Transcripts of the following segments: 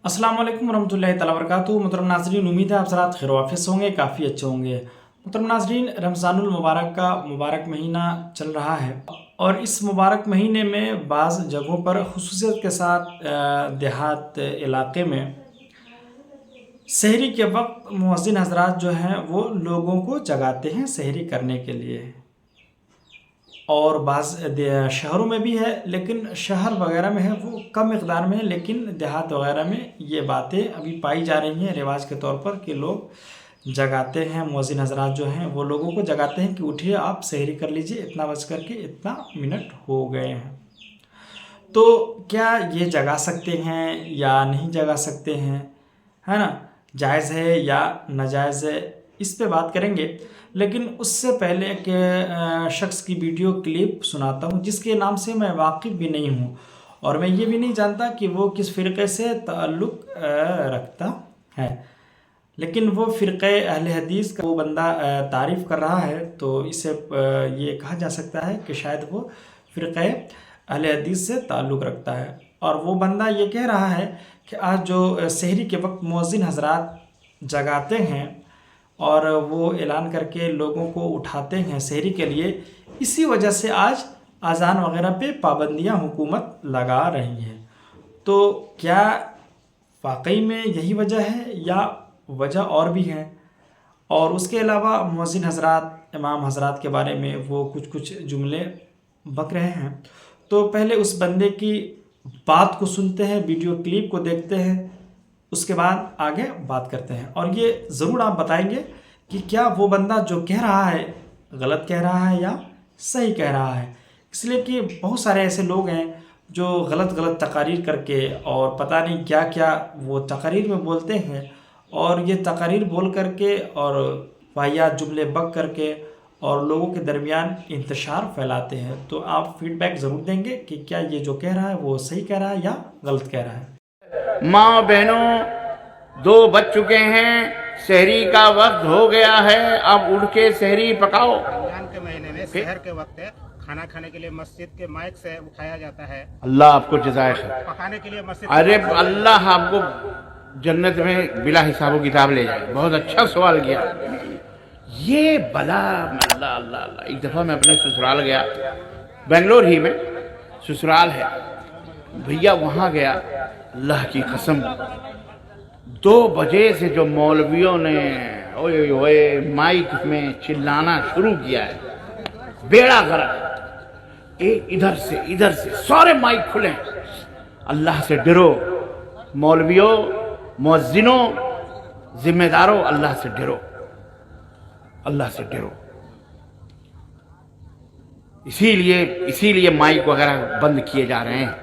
अस्सलाम वालेकुम रहमतुल्लाहि तआला वबरकातुहू। मुहतरम नाज़रीन, उम्मीद है आप ज़रा खैर वाफिस होंगे, काफ़ी अच्छे होंगे। मुहतरम नाज़रीन, रमज़ानुल मुबारक का मुबारक महीना चल रहा है और इस मुबारक महीने में बाज़ जगहों पर खुसूसियत के साथ देहात इलाके में सहरी के वक्त मुअज़्ज़िन हज़रात जो हैं वो लोगों को जगाते हैं सहरी करने के लिए। और बाज़ शहरों में भी है, लेकिन शहर वगैरह में है वो कम मिक़दार में है, लेकिन देहात वगैरह में ये बातें अभी पाई जा रही हैं रिवाज के तौर पर कि लोग जगाते हैं, मुअज़्ज़िन हज़रात जो हैं वो लोगों को जगाते हैं कि उठिए आप सहरी कर लीजिए, इतना बज कर के इतना मिनट हो गए हैं। तो क्या ये जगा सकते हैं या नहीं जगा सकते हैं, है ना, जायज़ है या नाजायज़ है, इस पे बात करेंगे। लेकिन उससे पहले एक शख्स की वीडियो क्लिप सुनाता हूँ जिसके नाम से मैं वाकिफ़ भी नहीं हूँ और मैं ये भी नहीं जानता कि वो किस फ़िरक़े से ताल्लुक़ रखता है, लेकिन वो फ़िरक़े अहले हदीस का वो बंदा तारीफ़ कर रहा है, तो इसे ये कहा जा सकता है कि शायद वो फ़िरक़े अहले हदीस से ताल्लुक़ रखता है। और वो बंदा ये कह रहा है कि आज जो सहरी के वक्त मुअज़्ज़िन हज़रात जगाते हैं और वो ऐलान करके लोगों को उठाते हैं सहरी के लिए, इसी वजह से आज अज़ान वगैरह पे पाबंदियां हुकूमत लगा रही है। तो क्या वाकई में यही वजह है या वजह और भी है? और उसके अलावा मुअज़्ज़िन हज़रात, इमाम हज़रात के बारे में वो कुछ जुमले बक रहे हैं। तो पहले उस बंदे की बात को सुनते हैं, वीडियो क्लिप को देखते हैं, उसके बाद आगे बात करते हैं। और ये ज़रूर आप बताएंगे कि क्या वो बंदा जो कह रहा है गलत कह रहा है या सही कह रहा है, इसलिए कि बहुत सारे ऐसे लोग हैं जो गलत तकारीर करके और पता नहीं क्या क्या वो तकारीर में बोलते हैं और ये तकारीर बोल करके और वाहियात जुमले बक करके और लोगों के दरमियान इंतशार फैलाते हैं। तो आप फीडबैक ज़रूर देंगे कि क्या ये जो कह रहा है वो सही कह रहा है या गलत कह रहा है। माँ बहनों, 2 बज चुके हैं, सहरी का वक्त हो गया है, अब उठ के सहरी पकाओ। रमजान के महीने में सहर के वक्त खाना खाने के लिए मस्जिद के माइक से उठाया जाता है। अल्लाह आपको जज़ाए खैर। पकाने के लिए मस्जिद, अरे अल्लाह आपको जन्नत में बिला हिसाब किताब ले जाए। बहुत अच्छा सवाल किया। ये बला अल्लाह अल्लाह अल्लाह। एक दफ़ा मैं अपने ससुराल गया, बेंगलोर ही में ससुराल है भैया, वहाँ गया, अल्लाह की कसम 2 बजे से जो मौलवियों ने ओए ओए माइक में चिल्लाना शुरू किया है, बेड़ा गर्क। एक इधर से सारे माइक खुले। अल्लाह से डरो मौलवियों, मुअज्जिनों, जिम्मेदारों, अल्लाह से डरो, अल्लाह से डरो। इसीलिए माइक वगैरह बंद किए जा रहे हैं।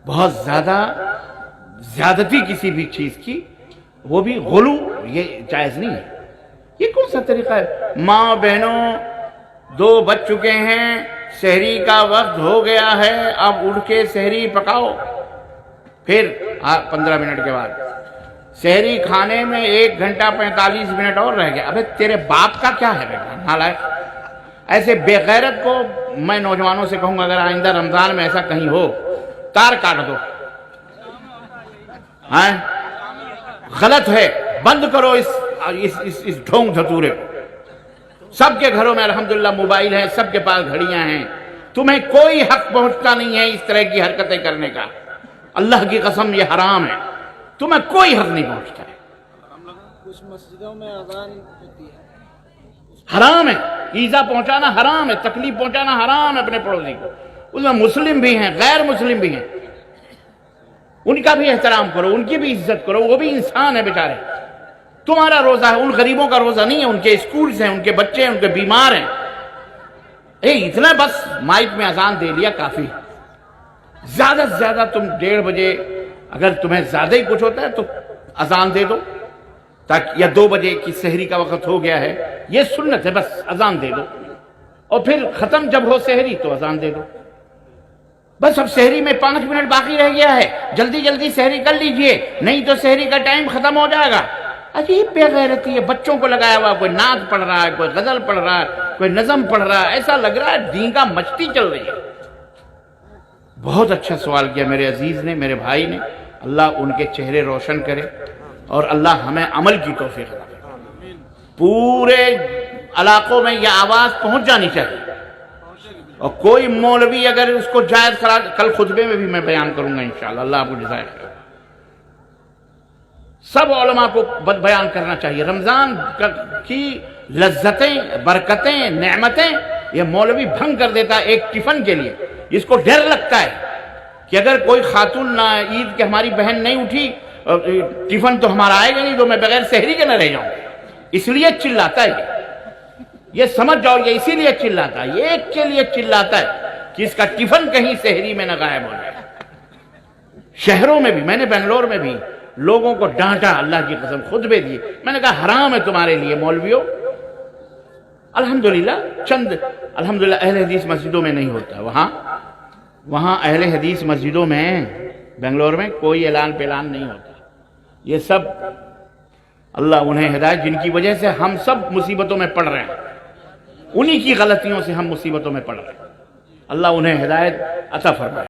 बहुत ज्यादती किसी भी चीज की, वो भी गुलू, ये जायज नहीं है। ये कौन सा तरीका है? माँ बहनों, 2 बज चुके हैं, सहरी का वक्त हो गया है, अब उठ के सहरी पकाओ। फिर 15 मिनट के बाद सहरी खाने में 1 घंटा 45 मिनट और रह गया। अबे तेरे बाप का क्या है बेटा नालायक। ऐसे बेगैरत को मैं नौजवानों से कहूंगा, अगर आइंदा रमजान में ऐसा कहीं हो, तार काट दो। हैं, गलत है, बंद करो इस ढोंग धतूरे को। सबके घरों में अल्हम्दुलिल्लाह मोबाइल है, सबके पास घड़ियां हैं। तुम्हें कोई हक पहुंचता नहीं है इस तरह की हरकतें करने का। अल्लाह की कसम ये हराम है, तुम्हें कोई हक नहीं पहुंचता है। कुछ मस्जिदों में अज़ान होती है, हराम है, ईजा पहुंचाना हराम है, तकलीफ पहुंचाना हराम है अपने पड़ोसी को। उसमें मुस्लिम भी हैं, गैर मुस्लिम भी हैं, उनका भी एहतराम करो, उनकी भी इज्जत करो, वो भी इंसान है बेचारे। तुम्हारा रोजा है, उन गरीबों का रोजा नहीं है, उनके स्कूल्स हैं, उनके बच्चे हैं, उनके बीमार हैं। इतना बस माइक में अजान दे लिया काफी। ज्यादा से ज्यादा तुम 1:30 बजे, अगर तुम्हें ज्यादा ही कुछ होता है तो अजान दे दो, ताकि या 2 बजे की सहरी का वक्त हो गया है, ये सुन्नत है, बस अजान दे दो। और फिर खत्म जब हो सहरी तो अजान दे दो। बस अब सहरी में 5 मिनट बाकी रह गया है, जल्दी जल्दी सहरी कर लीजिए, नहीं तो सहरी का टाइम खत्म हो जाएगा। अजीब बेगैरती है, बच्चों को लगाया हुआ, कोई नात पढ़ रहा है, कोई गजल पढ़ रहा है, कोई नज़म पढ़ रहा है, ऐसा लग रहा है दींगा मचती चल रही है। बहुत अच्छा सवाल किया मेरे अजीज ने, मेरे भाई ने। اللہ ان کے چہرے روشن کرے اور اللہ ہمیں عمل کی توفیق عطا کرے۔ پورے علاقوں میں یہ آواز پہنچ جانی چاہیے، اور کوئی مولوی اگر اس کو جائز قرار، کل خطبے میں بھی میں بیان کروں گا انشاءاللہ، اللہ آپ کو جزائے خیر۔ سب علماء کو بد بیان کرنا چاہیے۔ رمضان کی لذتیں، برکتیں، نعمتیں یہ مولوی بھنگ کر دیتا ہے ایک ٹفن کے لیے۔ اس کو ڈر لگتا ہے کہ اگر کوئی خاتون نہ عید کے ہماری بہن نہیں اٹھی، ٹفن تو ہمارا آئے گا نہیں، تو میں بغیر سحری کے نہ رہ جاؤں، اس لیے چلاتا ہے یہ سمجھ جاؤ، یہ اسی لیے چلاتا ہے، یہ ایک کے لیے چلاتا ہے کہ اس کا ٹفن کہیں سحری میں نہ غائب ہو جائے۔ شہروں میں بھی، میں نے بنگلور میں بھی لوگوں کو ڈانٹا، اللہ کی قسم خطبے دیے، میں نے کہا حرام ہے تمہارے لیے مولویوں۔ الحمدللہ الحمدللہ اہل حدیث مسجدوں میں نہیں ہوتا، وہاں اہل حدیث مسجدوں میں بنگلور میں کوئی اعلان پیلان نہیں ہوتا۔ یہ سب اللہ انہیں ہدایت، جن کی وجہ سے ہم سب مصیبتوں میں پڑ رہے ہیں، انہی کی غلطیوں سے ہم مصیبتوں میں پڑ رہے ہیں، اللہ انہیں ہدایت عطا فرمائے۔